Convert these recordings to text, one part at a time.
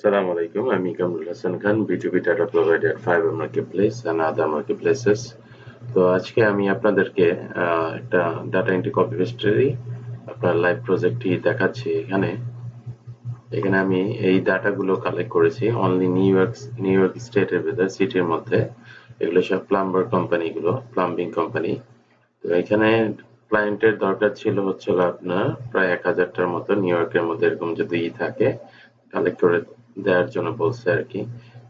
Assalamu alaikum. I'm Kamrul Hassan Khan, B2B data provider at Fiverr Marketplace and other marketplaces. তো আজকে আমি আপনাদেরকে একটা ডাটা এন্ট্রি কপি পেস্টেরই আপনার লাইভ প্রজেক্টটি দেখাচ্ছি। এখানে আমি এই ডাটাগুলো কালেক্ট করেছি অনলি নিউ ইয়র্ক স্টেটের ভিতরে সিটির মধ্যে। এগুলো সব প্লাম্বিং কোম্পানি। তো এখানে ক্লায়েন্টের দরকার ছিল আপনার প্রায় 1000টার মতো নিউ ইয়র্কের মধ্যে এরকম যদি থাকে কালেক্ট করে দেওয়ার জন্য বলছে আর কি।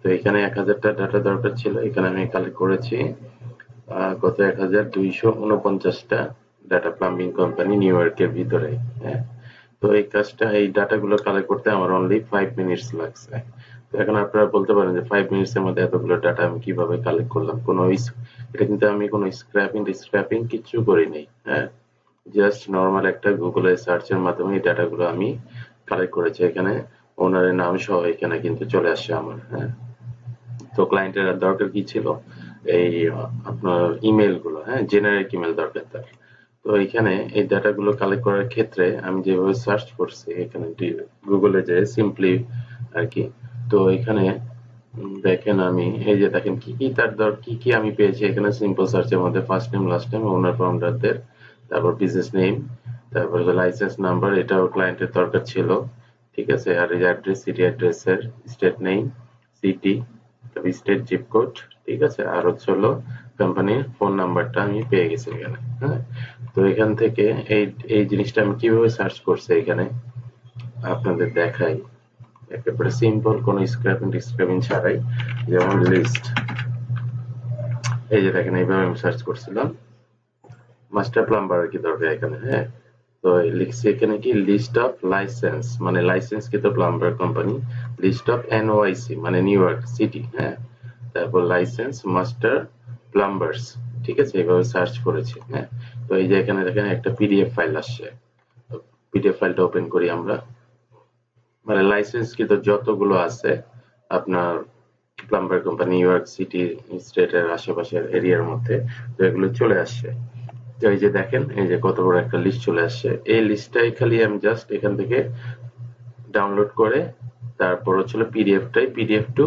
তো এখানে 1000টা ডাটা দরকার ছিল, এখানে আমি কালেক্ট করেছি কত 1249টা ডাটা প্লাম্বিং কোম্পানি নিউ ইয়র্কের ভিতরে। হ্যাঁ, তো এই ডাটাগুলো কালেক্ট করতে আমার অনলি 5 মিনিটস লাগছে। তো এখন আপনারা বলতে পারেন যে 5 মিনিটসের মধ্যে এতগুলো ডাটা আমি কিভাবে কালেক্ট করলাম। এটা কিন্তু আমি কোনো স্ক্র্যাপিং কিচ্ছু করিনি। হ্যাঁ, জাস্ট নরমাল একটা গুগলে সার্চের মাধ্যমে এই ডাটাগুলো আমি কালেক্ট করেছি। এখানে ওনারের নাম সহ এখানে কিন্তু চলে আসছে আমার। হ্যাঁ, তো ক্লায়েন্টের দরকার কি ছিল, এই আপনার ইমেল গুলো, হ্যাঁ, জেনারিক ইমেল দরকার তার। তো এখানে এই ডাটাগুলো কালেক্ট করার ক্ষেত্রে আমি যেভাবে সার্চ করছি এখানে গুগলে যে সিম্পলি আর কি। তো এখানে দেখেন আমি এই যে দেখেন কি কি আমি পেয়েছি এখানে সিম্পল সার্চের মধ্যে first name last name owner ফাউন্ডারদের, তারপর বিজনেস নেম, তারপর লাইসেন্স নাম্বার, এটাও ক্লায়েন্টের দরকার ছিল। ঠিক আছে, আর এই অ্যাড্রেস, সিটি অ্যাড্রেসের state name, city, state zip code. ঠিক আছে, আর হলো কোম্পানির ফোন নাম্বারটা আমি পেয়ে গেছি এখানে। হ্যাঁ, তো এখান থেকে এই এই জিনিসটা আমি কিভাবে সার্চ করছি এখানে আপনাদের দেখাই। একেবারে সিম্পল, কোনো স্ক্র্যাপিং ছাড়াই। যেমন লিস্ট, এই যে দেখেন এইভাবে আমি সার্চ করছিলাম মাস্টার প্লাম্বার আর কি দরকার এখানে। হ্যাঁ, তো লিখছি এখানে কি লিস্ট অফ লাইসেন্স, মানে লাইসেন্স কৃত প্লাম্বার কোম্পানি, লিস্ট অফ এনওআইসি মানে নিউ ইয়র্ক সিটি। হ্যাঁ, তারপর লাইসেন্স মাস্টার প্লাম্বার্স। ঠিক আছে, এইভাবে সার্চ করেছি। হ্যাঁ, তো এই যে এখানে দেখেন একটা পিডিএফ ফাইল আসছে। পিডিএফ ফাইলটা ওপেন করি আমরা। মানে লাইসেন্স কৃত যতগুলো আছে আপনার plumber company new York city স্টেটের আশেপাশের এরিয়ার মধ্যে, তো এগুলো চলে আসছে। তো এই যে দেখেন এই যে কত বড় একটা লিস্ট চলে আসছে। এই লিস্টটাই খালি আমি জাস্ট এখান থেকে ডাউনলোড করে তারপর পিডিএফ টু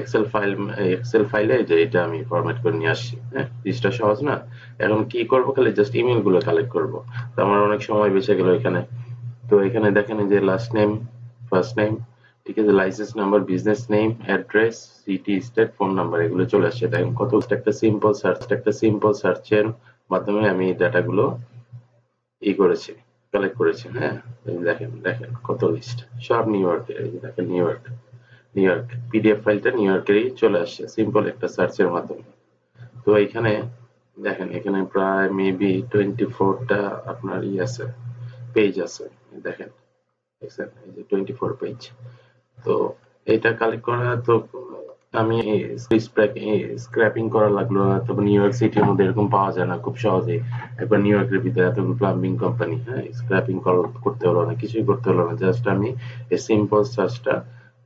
এক্সেল ফাইলে যে এটা আমি ফরম্যাট করে নিয়ে আসছি। হ্যাঁ, জিনিসটা সহজ না। এখন কি করব, খালি জাস্ট ইমেল গুলো কালেক্ট করব। তো আমার অনেক সময় বেঁচে গেল এখানে। তো এখানে দেখেন এই যে লাস্ট নেম, ফার্স্ট নেম, ঠিক আছে, licence number, business name, address, city, state, phone number, এগুলো চলে আসছে। দেখেন কত একটা সিম্পল সার্চের মাধ্যমে আমি ডাটাগুলো করেছি, কালেক্ট করেছি। হ্যাঁ, দেখেন দেখেন কত লিস্ট, সব নিউ ইয়র্কের। এই যে দেখেন নিউ ইয়র্ক পিডিএফ ফাইলটা নিউ ইয়র্কেরই চলে আসছে সিম্পল একটা সার্চের মাধ্যমে। তো এখানে দেখেন এখানে প্রায় মেবি 24টা আপনার আছে, পেজ আছে। দেখেন, দেখছেন এই যে 24 পেজ। তো এটা কালেক্ট করা তো আমি স্ক্র্যাপিং করা লাগলো না। তবে নিউ ইয়র্ক সিটির মধ্যে এরকম পাওয়া যায় না খুব সহজে। একবার নিউ ইয়র্কের ভিতরে এতগুলো প্লাম্বিং কোম্পানি, হ্যাঁ, স্ক্র্যাপিং করতে হলো না, কিছুই করতে হলো না। জাস্ট আমি এই সিম্পল সার্চটা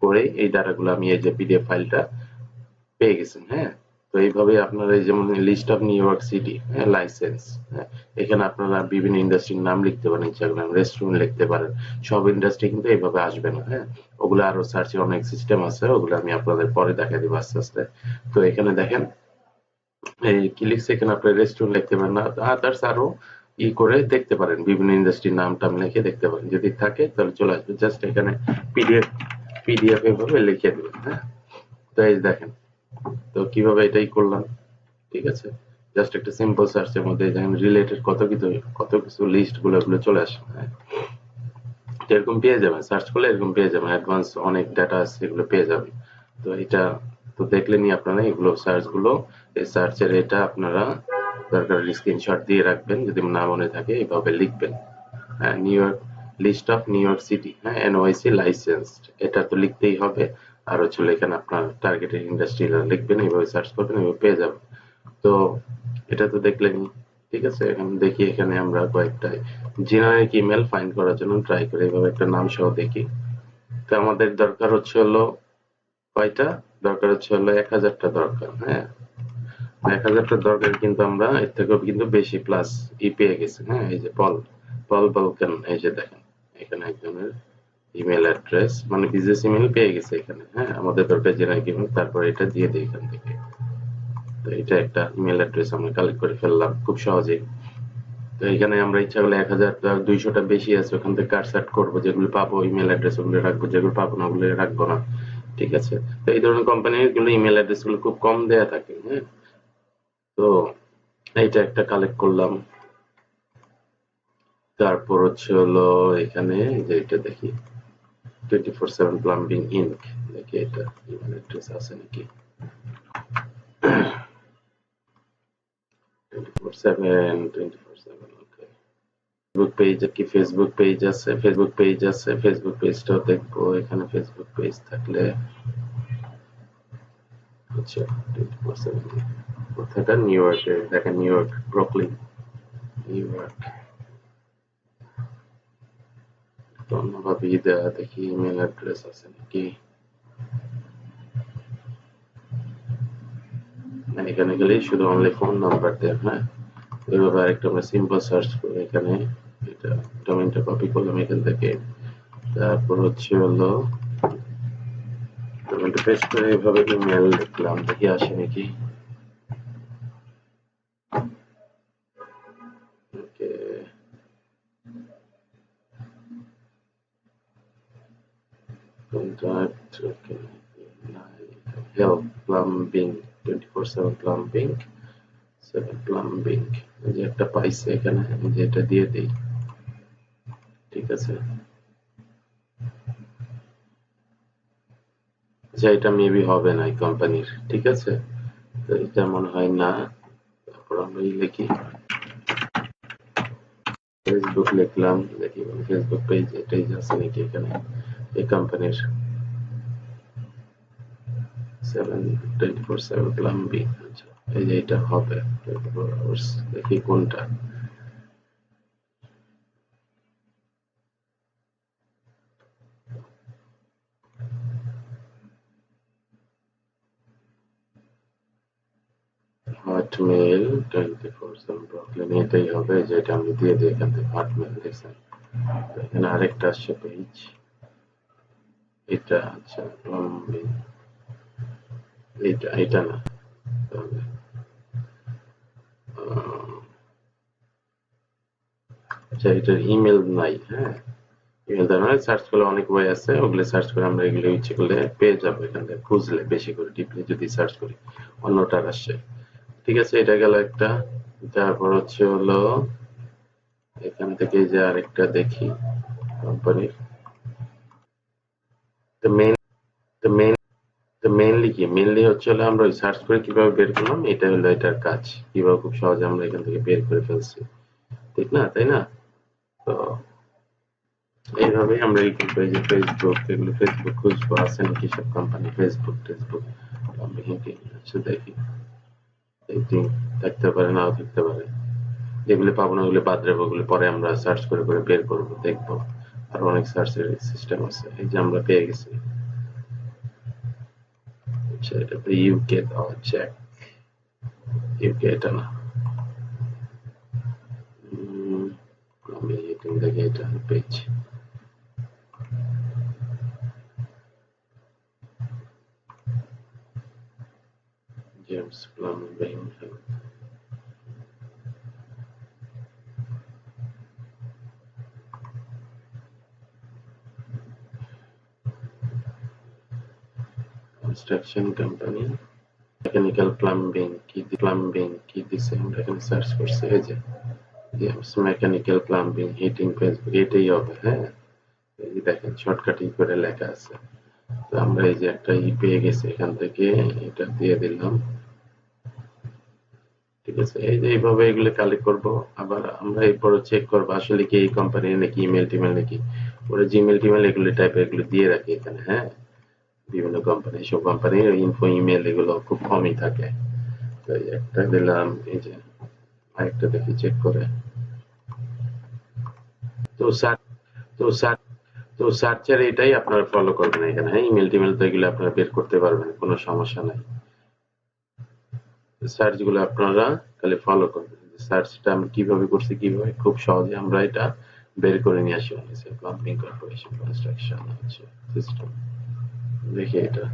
করে এই ডাটাগুলো আমি এই যে পিডিএফ ফাইলটা পেয়ে গেছেন। হ্যাঁ, তো এইভাবে আপনারা এই যেমন list of New York city, হ্যাঁ, লাইসেন্স, হ্যাঁ, এখানে আপনারা বিভিন্ন ইন্ডাস্ট্রির নাম লিখতে পারেন, ইচ্ছা করেন রেস্টুরেন্ট লিখতে পারেন। সব ইন্ডাস্ট্রি কিন্তু এইভাবে আসবে না। হ্যাঁ, ওগুলো আরো সার্চের অনেক সিস্টেম আছে, ওগুলো আমি আপনাদের পরে দেখা দিব আস্তে আস্তে। তো এখানে দেখেন এই কি লিখছে, এখানে আপনার রেস্টুরেন্ট লিখতে পারেন না, আদার্স আরো করে দেখতে পারেন, বিভিন্ন ইন্ডাস্ট্রির নাম টাম লিখে দেখতে পারেন। যদি থাকে তাহলে চলে আসবে, জাস্ট এখানে পিডিএফ পিডিএফ এভাবে লিখে দেবেন। হ্যাঁ, তো এই দেখেন, তো কিভাবে এটাই করলাম। ঠিক আছে, জাস্ট একটা সিম্পল সার্চের মধ্যে যেমন রিলেটেড কত কিছু লিস্ট গুলো চলে আসে। হ্যাঁ, তো এরকম পেয়ে যাবেন, সার্চ করলে এরকম পেয়ে যাবেন, অ্যাডভান্স অনেক ডাটা আছে এগুলো পেয়ে যাবেন। তো এটা তো দেখলেনই আপনারা এগুলো সার্চ গুলো, এই সার্চের এটা আপনারা দরকার স্ক্রিনশট দিয়ে রাখবেন, যদি না মনে থাকে এইভাবে লিখবেন। হ্যাঁ, New York list of New York city, হ্যাঁ, এনওআইসি লাইসেন্সড, এটা তো লিখতেই হবে। আর হচ্ছে এখানে আপনার টার্গেটেড ইন্ডাস্ট্রি লিখবেন, এইভাবে সার্চ করবেন, এইভাবে পেয়ে যাবেন। তো এটা তো দেখলেনই। ঠিক আছে, এখন দেখি এখানে আমরা কয়েকটা জেনারিক ইমেল ফাইন্ড করার জন্য ট্রাই করি, এইভাবে একটা নাম সহ দেখি। তো আমাদের দরকার কয়টা দরকার 1000টা দরকার। হ্যাঁ, 1000টা দরকার, কিন্তু আমরা এর থেকেও কিন্তু বেশি প্লাস পেয়ে গেছি। হ্যাঁ, এই যে পল পল বালকান, এই যে দেখেন এখানে একজনের ইমেল অ্যাড্রেস মানে বিজনেস ইমেল পেয়ে গেছে এখানে। হ্যাঁ, আমাদের দরকার জেনারেল ইমেল, তারপর এটা দিয়ে দিই এখান থেকে। তো এটা একটা ইমেল অ্যাড্রেস আমরা কালেক্ট করে ফেললাম খুব সহজেই। তো এখানে আমরা ইচ্ছা করলে 1000টা 200টা বেশি আছে ওখান থেকে কাটছাট করবো, যেগুলো পাবো ইমেল অ্যাড্রেস ওগুলো রাখবো, যেগুলো পাবো না ওগুলো রাখবো না। ঠিক আছে, তো এই ধরনের কোম্পানির গুলো ইমেল অ্যাড্রেস গুলো খুব কম দেয়া থাকে। হ্যাঁ, তো এইটা একটা কালেক্ট করলাম। তারপর হচ্ছে হলো এখানে যে এটা দেখি 24/7 প্লাম্বিং ইনক, দেখি এটা ইমেল অ্যাড্রেস আছে নাকি। 24/7 ওকে। ফেসবুক পেজ কি ফেসবুক পেজ আছে, ফেসবুক পেজ আছে, ফেসবুক পেজটাও দেখবো। এখানে ফেসবুক পেজ থাকলে আচ্ছা 24/7 কোথাকার, নিউ ইয়র্কের দেখেন, new York Brooklyn, new York. তো অন্যভাবে দেওয়া দেখি ইমেল অ্যাড্রেস আছে নাকি। এখানে গেলেই শুধু অনলি ফোন নাম্বার দেয়। হ্যাঁ, এভাবে আরেকটা আমরা সিম্পল সার্চ করে এখানে এটা ডোমেইনটা কপি করলাম এখান থেকে। তারপর হচ্ছে হলো ডোমেইনটা পেস্ট করে এভাবে ইমেল লিখলাম, দেখি আসে নাকি। ওকে, কন্টাক্ট ওকে, হেল্প প্লাম্বিং 24/7 প্লাম্বিং 7 প্লাম্বিং, যে একটা পাইছে এখানে, যে এটা দিয়ে দেই। ঠিক আছে, আচ্ছা এটা মেবি হবে না এই কোম্পানির। ঠিক আছে, তো এটা মনে হয় না। তারপর আমরা লিখি ফেসবুক লিখলাম, দেখি ফেসবুক পেজ এটাই আছে নাকি এখানে এই কোম্পানির 24/7 প্লাম্বিং। আচ্ছা, এই যে এটা হবে 24 আওয়ার্স, দেখি কোনটা। হটমেল 24/7 ব্রুকলিন, এটাই হবে, যেটা আমি দিয়ে দিই এখান থেকে হটমেল। দেখছেন, এখানে আরেকটা আসছে পেজ, এটা আচ্ছা প্লাম্বিং, এটা না, তাহলে আচ্ছা এটার ইমেল নাই। হ্যাঁ, ইমেল দেওয়া নয়, সার্চ করলে অনেক বই আছে, ওগুলো সার্চ করে আমরা এগুলো ইচ্ছে করলে পেয়ে যাবো এখান থেকে, খুঁজলে বেশি করে টিপলে যদি সার্চ করি অন্যটার আসছে। ঠিক আছে, এটা গেল একটা। তারপর হচ্ছে হলো এখান থেকে যে আরেকটা দেখি কোম্পানির। তো মেইন তো মেইন তো মেইনলি কি, মেইনলি হচ্ছে হলো আমরা ওই সার্চ করে কিভাবে বের করলাম, এটা হলো এটার কাজ, কিভাবে খুব সহজে আমরা এখান থেকে বের করে ফেলছি। ঠিক না, তাই না? তো এইভাবেই আমরা এই যে ফেসবুক, এগুলো ফেসবুক খুঁজবো আছে নাকি সব কোম্পানি, ফেসবুক টেসবুক আমি আচ্ছা দেখি, একদিন থাকতে পারে নাও থাকতে পারে। যেগুলো পাবো না ওগুলো বাদ রাখবো, ওগুলো পরে আমরা সার্চ করে করে বের করবো, দেখবো। আর অনেক সার্চের সিস্টেম আছে, এই যে আমরা পেয়ে গেছি। আচ্ছা এটা তো ইউকে, চেক ইউকে, এটা না। আমি এখান থেকে এটা পেয়েছি। James plumbing, construction company, mechanical plumbing কি দিছে আমরা এখানে সার্চ করছি, এই যে James mechanical plumbing heating Facebook, এটাই হবে। হ্যাঁ, এই যে দেখেন শর্টকাট করে লেখা আছে। তো আমরা এই যে একটা পেয়ে গেছি এখান থেকে, এটা দিয়ে দিলাম। ঠিক আছে, এই যে এইভাবে এগুলো কালেক্ট করব। আবার আমরা এরপর চেক করবো আসলে কি এই কোম্পানির নাকি ইমেল টিমেল নাকি, ওরা জিমেল টিমেল এগুলো টাইপের এগুলো দিয়ে রাখে এখানে। হ্যাঁ, বিভিন্ন কোম্পানি, সব কোম্পানির ইনফো ইমেল এগুলো খুব কমই থাকে। তো এই একটা দিলাম, এই যে আরেকটা দেখি চেক করে। তো স্যার তো স্যার তো সার্চের এটাই আপনারা ফলো করবেন এখানে। হ্যাঁ, ইমেল টিমেল তো এগুলো আপনারা বের করতে পারবেন, কোনো সমস্যা নাই। সার্চ গুলো আপনারা খালি ফলো করবেন। সার্চটা আমি কিভাবে করছি, কিভাবে খুব সহজে আমরা এটা বের করে নিয়ে আসা হয়েছে। প্লাম্বিং কর্পোরেশন কনস্ট্রাকশন হচ্ছে সিস্টেম। দেখি এটা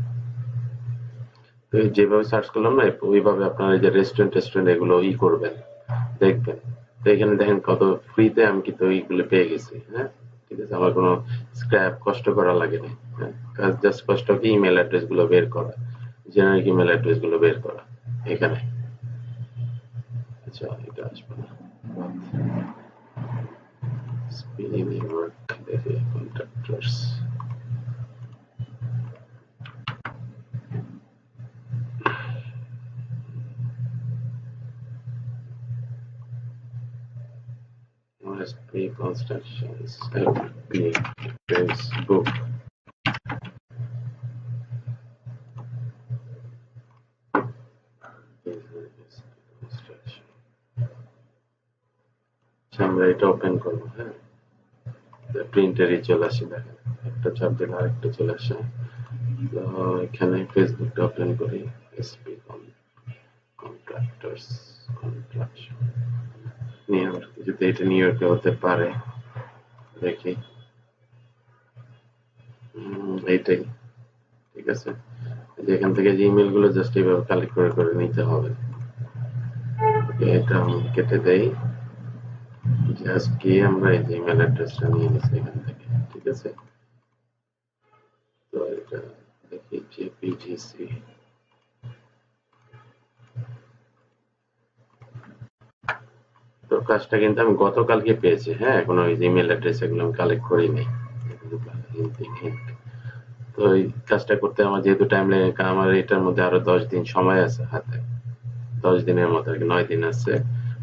তো যেভাবে সার্চ করলাম না, ওইভাবে আপনার এই যে রেস্টুরেন্ট টেস্টুরেন্ট এগুলো করবেন, দেখবেন। তো এখানে দেখেন কত ফ্রিতে আমি কিন্তু ওইগুলো পেয়ে গেছি। হ্যাঁ, ঠিক আছে, আমার কোনো স্ক্র্যাপ কষ্ট করা লাগেনি। হ্যাঁ, কাজ জাস্ট কষ্ট কি ইমেল অ্যাড্রেস গুলো বের করা, জেনারিক ইমেল অ্যাড্রেস গুলো বের করা এখানে। আচ্ছা, এটা আসবে না। স্পিনিং ওয়ার্ক, দেখি contractors. OSP Constructions, FB, Facebook. Construction. আচ্ছা, আমরা এটা ওপেন করবো। হ্যাঁ, প্রিন্টারই চলে আসে, দেখেন একটা চাপ দিলে আরেকটা চলে আসে। তো এখানে ফেসবুকটা ওপেন করি। SP contractors construction new York, যদি এটা নিউ ইয়র্কে হতে পারে দেখি। এইটাই ঠিক আছে। এখান থেকে যে ইমেল গুলো জাস্ট এইভাবে কালেক্ট করে করে নিতে হবে। এটা আমি কেটে দেই, জাস্ট কি আমরা এই যে ইমেল অ্যাড্রেসটা নিয়ে নিছি এখান থেকে। ঠিক আছে, তো এটা দেখি জেপিজিসি। তো কাজটা কিন্তু আমি গতকালকে পেয়েছি। হ্যাঁ, এখনো ওই যে ইমেল অ্যাড্রেস এগুলো আমি কালেক্ট করিনি। তো এই কাজটা করতে আমার যেহেতু টাইম লাগে, আমার এটার মধ্যে আরো 10 দিন সময় আছে হাতে। 10 দিনের মতো আর কি, 9 দিন আছে।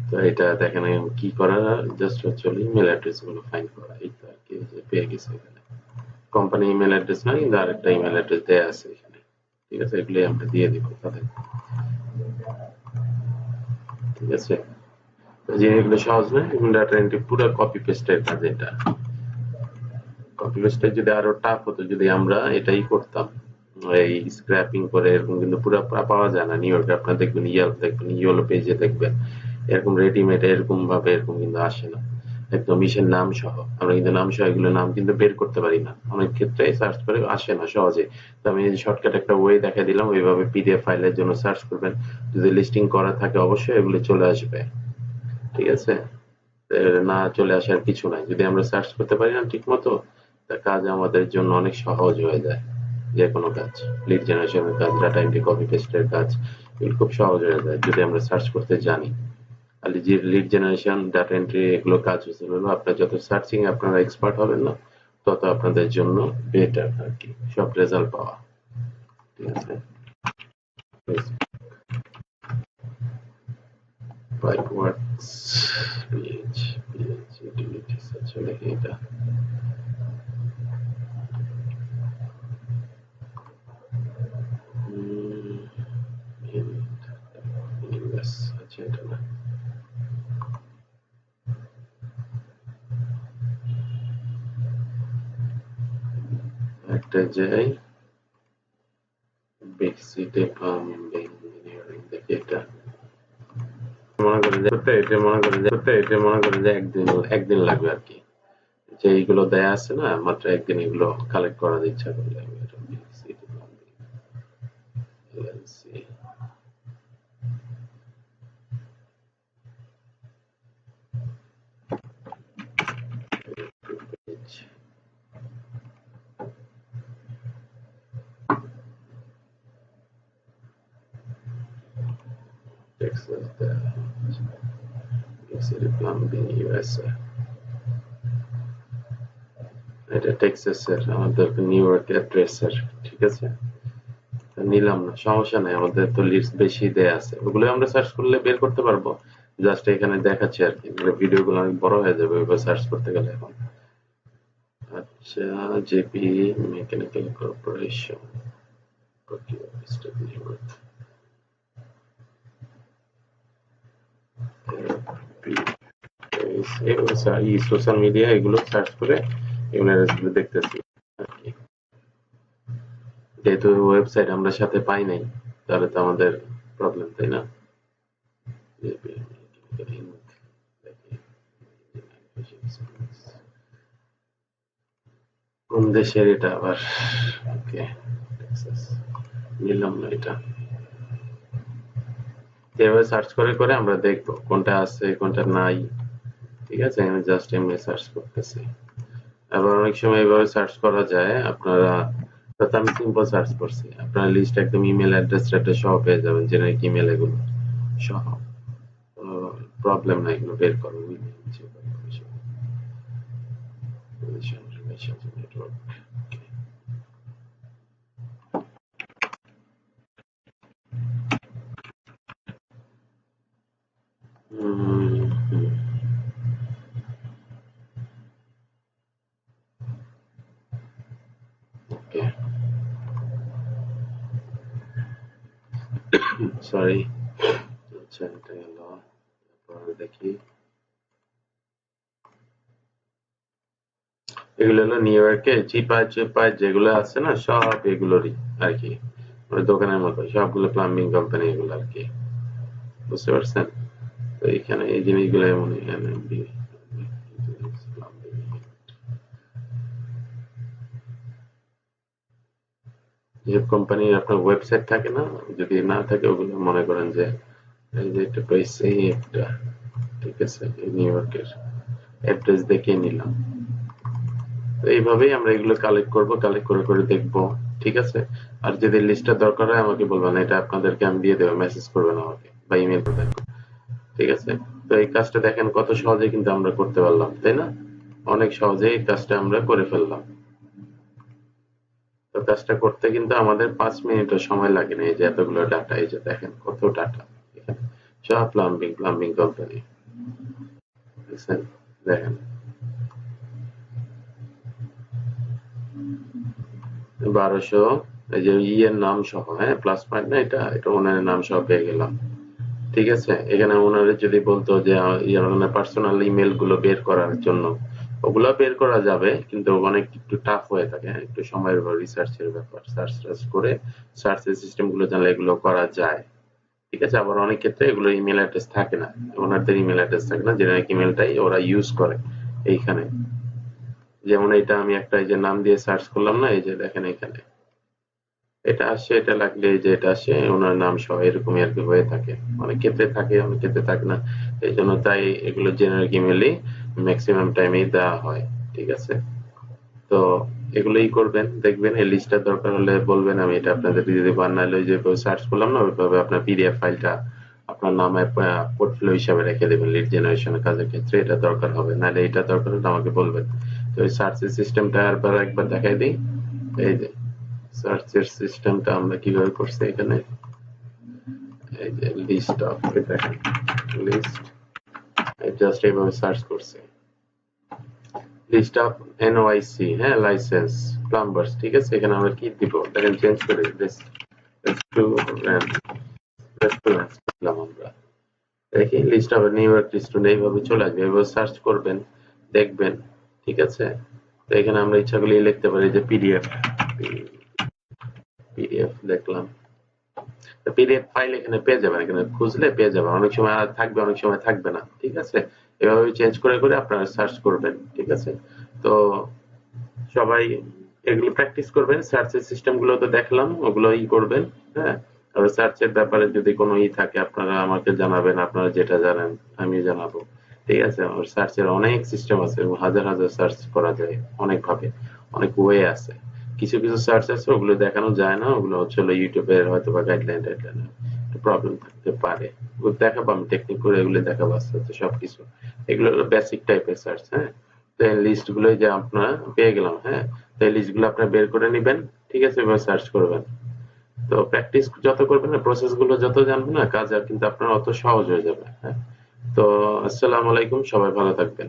তো এটা দেখেন কি করা, জাস্ট হচ্ছে ইমেল অ্যাড্রেস গুলো ফাইন্ড করা, এই তো আর কি। যে পেয়ে গেছে এখানে কোম্পানি ইমেল অ্যাড্রেস নয়, কিন্তু আরেকটা ইমেল অ্যাড্রেস দেয়া আছে এখানে। ঠিক আছে, এগুলি আমরা দিয়ে দিব তাদের। ঠিক আছে, জিনিসগুলো সহজ নয়, ডাটা এন্ট্রি পুরো কপি পেস্টের কাজ এটা। কপি পেস্টে যদি আরো টাফ হতো, যদি আমরা এটাই করতাম এই স্ক্র্যাপিং করে, এরকম কিন্তু পুরো পাওয়া যায় না নিউ ইয়র্কে। আপনার দেখবেন ইয়েলো, দেখবেন ইয়েলো পেজে দেখবেন এরকম রেডিমেড এরকম ভাবে এরকম কিন্তু আসে না, একদম ইসের নাম সহ। আমরা কিন্তু নাম সহ এগুলো নাম কিন্তু বের করতে পারি না, অনেক ক্ষেত্রে সার্চ করে আসে না সহজে। তো আমি শর্টকাট একটা ওয়ে দেখা দিলাম, ওইভাবে পিডিএফ ফাইলের জন্য সার্চ করবেন, যদি লিস্টিং করা থাকে অবশ্যই এগুলো চলে আসবে। ঠিক আছে, না চলে আসার কিছু নাই, যদি আমরা সার্চ করতে পারি না ঠিক মতো, তা কাজ আমাদের জন্য অনেক সহজ হয়ে যায়। যে কোনো কাজ, লিড জেনারেশনের কাজ, ডাটা এন্ট্রি কপি পেস্টের কাজ, এগুলো খুব সহজ হয়ে যায় যদি আমরা সার্চ করতে জানি। আর যে লিড জেনারেশন, ডাটা এন্ট্রি এগুলো কাজ হলো, আপনার যত সার্চিং আপনারা এক্সপার্ট হবেন না, তত আপনাদের জন্য বেটার আর কি সব রেজাল্ট পাওয়া। ঠিক আছে, পাইপওয়ার্কস, পিএইচ ইউটিলিটিস। আচ্ছা, দেখি এটা ইউএস। আচ্ছা, এটা না, একটা যাই বিগ সিটি প্লাম্বিং ইঞ্জিনিয়ারিং, দেখি এটা। মনে করেন যে একদিন লাগবে আর কি। যে এইগুলো দেয়া আছে না, মাত্র একদিন এগুলো কালেক্ট করার ইচ্ছা করলে। Big city plumbing LLC. Texas, big city plumbing USA. এটা টেক্সাসের, আমাদের নিউ ইয়র্ক অ্যাড্রেসের। ঠিক আছে, নিলাম না, সমস্যা নাই, আমাদের তো লিস্ট বেশি দেয়া আছে, ওগুলো আমরা সার্চ করলে বের করতে পারবো। জাস্ট এখানে দেখাচ্ছে আর কি, ভিডিও গুলো অনেক বড় হয়ে যাবে ওইভাবে সার্চ করতে গেলে এখন। আচ্ছা, JP mechanical corporation, social media এগুলো সার্চ করে এগুলো দেখতেছি আর কি। যেহেতু ওয়েবসাইট আমরা সাথে পাই নাই, তাহলে তো আমাদের প্রবলেম, তাই না? কোন দেশের এটা আবার? ওকে, টেক্সাস। নিলাম না এটা। এভাবে সার্চ করে করে আমরা দেখবো কোনটা আছে কোনটা নাই। ঠিক আছে, আমি জাস্ট এমনি সার্চ করতেছি। আবার অনেক সময় এভাবে সার্চ করা যায় আপনারা। তো আমি সিম্পল সার্চ করছি, আপনার লিস্ট একদম ইমেল অ্যাড্রেস সহ পেয়ে যাবেন, জেনারিক ইমেল এগুলো সহ। প্রবলেম নাই এগুলো বের করো। নেটওয়ার্ক। ওকে, সরি। আচ্ছা, এটা গেল। তারপর দেখি, এগুলো হলো নিউ ইয়র্কে চিপায় চিপায় যেগুলো আছে না, সব এগুলোরই আর কি। মানে দোকানের মতো সবগুলো প্লাম্বিং কোম্পানি এগুলো আর কি। বুঝতে পারছেন? তো এখানে এই জিনিসগুলো এমন এখানে যেসব কোম্পানির আপনার ওয়েবসাইট থাকে না, যদি না থাকে ওগুলো মনে করেন যে এই যে একটা পাইছি একটা। ঠিক আছে, এই নিউ ইয়র্কের অ্যাড্রেস দেখে নিলাম। তো এইভাবেই আমরা এগুলো কালেক্ট করব, কালেক্ট করে করে দেখব। ঠিক আছে, আর যদি লিস্টটা দরকার হয় আমাকে বলবেন, এটা আপনাদেরকে আমি দিয়ে দেবো, মেসেজ করবেন আমাকে বা ইমেল করবেন। ঠিক আছে, তো এই কাজটা দেখেন কত সহজে কিন্তু আমরা করতে পারলাম, তাই না? অনেক সহজে এই কাজটা আমরা করে ফেললাম। তো কাজটা করতে কিন্তু আমাদের 5 মিনিটও সময় লাগে না। এই যে এতগুলো ডাটা, এই যে দেখেন কত ডাটা এখানে, সব প্লাম্বিং প্লাম্বিং কোম্পানি। দেখছেন? দেখেন 1200, এই যে এর নাম সহ, হ্যাঁ প্লাস পয়েন্ট না, এটা এটা ওনার নাম সহ পেয়ে গেলাম। ঠিক আছে, এখানে ওনারে যদি বলতো যে পার্সোনাল ইমেল গুলো বের করার জন্য, ওগুলো বের করা যাবে কিন্তু অনেক একটু টাফ হয়ে থাকে, হ্যাঁ একটু সময়ের রিসার্চের ব্যাপার, সার্চ টার্চ করে সার্চের সিস্টেম গুলো জানলে এগুলো করা যায়। ঠিক আছে, আবার অনেক ক্ষেত্রে এগুলো ইমেল অ্যাড্রেস থাকে না, ওনাদের ইমেল অ্যাড্রেস থাকে না, জেনারিক ইমেলটাই ওরা ইউজ করে এইখানে। যেমন এটা আমি একটা এই যে নাম দিয়ে সার্চ করলাম না, এই যে দেখেন এখানে এটা আসে, এটা লাগলে এই যে এটা আসে ওনার নাম সহ, এরকমই আর কি হয়ে থাকে। অনেক ক্ষেত্রে থাকে, অনেক ক্ষেত্রে থাকে না। এই জন্য তাই এগুলো জেনারিক ইমেলই ম্যাক্সিমাম টাইমেই দেওয়া হয়। ঠিক আছে, তো এগুলোই করবেন, দেখবেন এই লিস্টটা দরকার হলে বলবেন, আমি এটা আপনাদের দিয়ে দেবো। আর নাহলে ওই যে সার্চ করলাম না, ওইভাবে আপনার পিডিএফ ফাইলটা আপনার নামে পোর্টফোলিও হিসাবে রেখে দেবেন। লিড জেনারেশনের কাজের ক্ষেত্রে এটা দরকার হবে, নাহলে এটা দরকার হলে আমাকে বলবেন। তো ওই সার্চের সিস্টেমটা একবার দেখাই দিই। এই যে সার্চের সিস্টেমটা আমরা কিভাবে করছি এখানে, এই যে লিস্ট অফ, দেখেন লিস্ট, জাস্ট এইভাবে সার্চ করছি লিস্ট অফ এনওআইসি, হ্যাঁ লাইসেন্স প্লাম্বার্স। ঠিক আছে, এখানে আমরা কি দিব দেখেন, চেঞ্জ করে রেস্টুরেন্ট দিলাম আমরা। দেখি list of New York restaurant এইভাবে চলে আসবে, এইভাবে সার্চ করবেন, দেখবেন। ঠিক আছে, তো এখানে আমরা ইচ্ছা করলে লিখতে পারি যে পিডিএফ, পিডিএফ দেখলাম। পিডিএফ ফাইল এখানে পেয়ে যাবেন, এখানে খুঁজলে পেয়ে যাবেন। অনেক সময় আর থাকবে, অনেক সময় থাকবে না। ঠিক আছে, এভাবে চেঞ্জ করে করে আপনারা সার্চ করবেন। ঠিক আছে, তো সবাই এগুলো প্র্যাকটিস করবেন। সার্চের সিস্টেম গুলো তো দেখলাম, ওগুলো করবেন। হ্যাঁ, আর সার্চের ব্যাপারে যদি কোনো থাকে আপনারা আমাকে জানাবেন, আপনারা যেটা জানেন আমি জানাবো। ঠিক আছে, আমার সার্চের অনেক সিস্টেম আছে এবং হাজার হাজার সার্চ করা যায় অনেক ভাবে, অনেক ওয়ে আছে। কিছু কিছু সার্চ আছে ওগুলো দেখানো যায় না, ওগুলো হচ্ছে ইউটিউবের হয়তো বা গাইডলাইন টাইডলাইন প্রবলেম থাকতে পারে। ওগুলো দেখাবো, আমি টেকনিক করে এগুলো দেখাবো আস্তে আস্তে সবকিছু। এগুলো হলো বেসিক টাইপের সার্চ। হ্যাঁ, তো এই লিস্ট গুলো যে আপনারা পেয়ে গেলাম, হ্যাঁ, তো এই লিস্ট গুলো আপনারা বের করে নিবেন। ঠিক আছে, এবার সার্চ করবেন। তো প্র্যাকটিস যত করবেন না, প্রসেস গুলো যত জানবেন না, কাজ আর কিন্তু আপনার অত সহজ হয়ে যাবে। হ্যাঁ, তো আসসালামু আলাইকুম, সবাই ভালো থাকবেন।